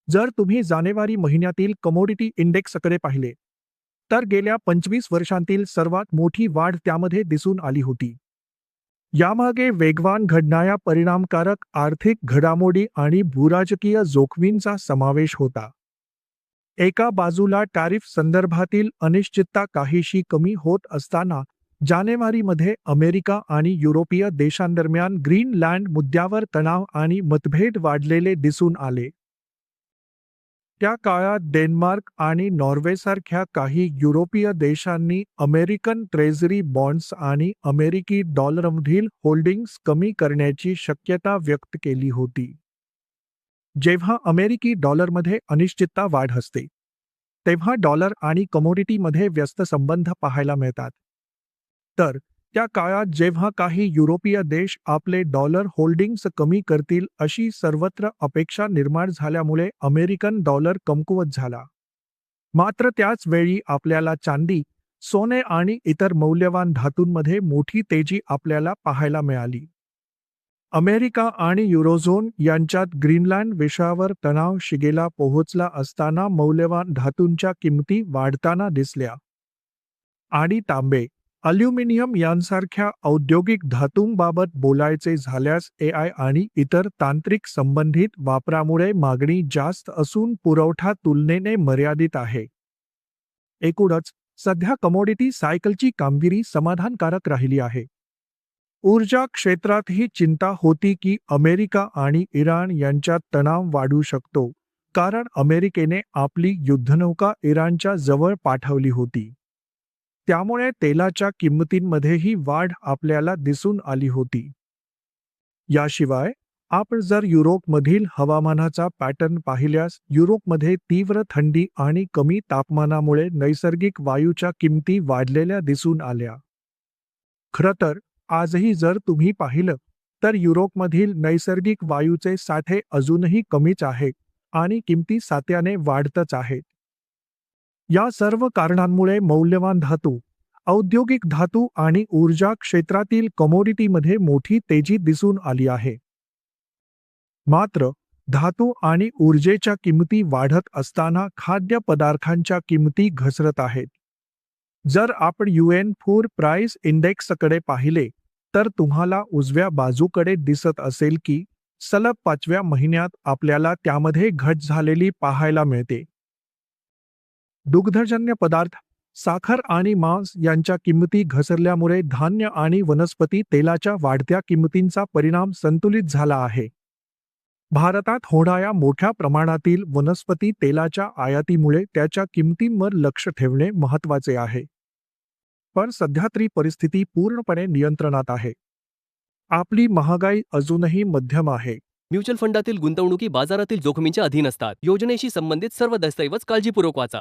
जर तुम्ही जानेवारी महिन्यातील कमोडिटी इंडेक्सकडे पाहिले, तर गेल्या 25 वर्षांतील सर्वात मोठी वाढ त्यामध्ये दिसून आली होती. यामागे वेगवान घडणाऱ्या परिणामकारक आर्थिक घडामोडी आणि भूराजकीय जोखमींचा समावेश होता. एका बाजूला टॅरिफ संदर्भातील अनिश्चितता काहीशी कमी होत असताना जानेवारीमध्ये अमेरिका आणि युरोपीय देशांदरम्यान ग्रीनलँड मुद्द्यावर तणाव आणि मतभेद वाढलेले दिसून आले. त्या काळात डेन्मार्क आणि नॉर्वेसारख्या काही युरोपीय देशांनी अमेरिकन ट्रेझरी बॉन्ड्स आणि अमेरिकी डॉलरमधील होल्डिंग्स कमी करण्याची शक्यता व्यक्त केली होती. जेव्हा अमेरिकी डॉलरमध्ये अनिश्चितता वाढ असते, तेव्हा डॉलर आणि कमोडिटीमध्ये व्यस्त संबंध पाहायला मिळतात. तर त्या काळात जेव्हा काही युरोपीय देश आपले डॉलर होल्डिंग्स कमी करतील अशी सर्वत्र अपेक्षा निर्माण झाल्यामुळे अमेरिकन डॉलर कमकुवत झाला. मात्र त्याच वेळी आपल्याला चांदी, सोने आणि इतर मौल्यवान धातूंमध्ये मोठी तेजी आपल्याला पाहायला मिळाली. अमेरिका आणि युरोझोन यांच्यात ग्रीनलँड विषयावर तणाव शिगेला पोहोचला असताना मौल्यवान धातूंच्या किमती वाढताना दिसल्या. आणि तांबे, अल्युमिनियम यांसारख्या औद्योगिक धातूंबाबत बोलायचे झाल्यास एआय आणि इतर तांत्रिक संबंधित वापरामुळे मागणी जास्त असून पुरवठा तुलनेने मर्यादित आहे. एकूणच सध्या कमोडिटी सायकलची कामगिरी समाधानकारक राहिली आहे. ऊर्जा क्षेत्रातही चिंता होती की अमेरिका आणि इराण यांच्यात तणाव वाढू शकतो, कारण अमेरिकेने आपली युद्धनौका इराणच्या जवळ पाठवली होती. त्यामुळे तेलाच्या किंमतींमध्येही वाढ आपल्याला दिसून आली होती. याशिवाय आपण जर युरोपमधील हवामानाचा पॅटर्न पाहिल्यास युरोपमध्ये तीव्र थंडी आणि कमी तापमानामुळे नैसर्गिक वायूच्या किमती वाढलेल्या दिसून आल्या. खरं तर आजही जर तुम्ही पाहिलं तर युरोपमधील नैसर्गिक वायूचे साठे अजूनही कमीच आहेत आणि किमती सातत्याने वाढतच आहेत. या सर्व कारणांमुळे मौल्यवान धातू, औद्योगिक धातू आणि ऊर्जा क्षेत्रातील कमोडिटीमध्ये मोठी तेजी दिसून आली आहे. मात्र धातू आणि ऊर्जेच्या किमती वाढत असताना खाद्यपदार्थांच्या किमती घसरत आहेत. जर आपण UN फूड प्राइस इंडेक्सकडे पाहिले तर तुम्हाला उजव्या बाजूकडे दिसत असेल की सलग 5व्या महिन्यात आपल्याला त्यामध्ये घट झालेली पाहायला मिळते. दुग्धजन्य पदार्थ, साखर आणि मांस यांच्या किंमती घसरल्यामुळे धान्य आणि वनस्पती तेलाच्या वाढत्या किंमतींचा परिणाम संतुलित झाला आहे. भारतात होणाऱ्या मोठ्या प्रमाणातील वनस्पती तेलाच्या आयातीमुळे त्याच्या किंमतींवर लक्ष ठेवणे महत्त्वाचे आहे. पण सध्या तरी परिस्थिती पूर्णपणे नियंत्रणात आहे. आपली महागाई अजूनही मध्यम आहे. म्युच्युअल फंडातील गुंतवणुकी बाजारातील जोखमींच्या अधीन असतात. योजनेशी संबंधित सर्व दस्तऐवज काळजीपूर्वक वाचा.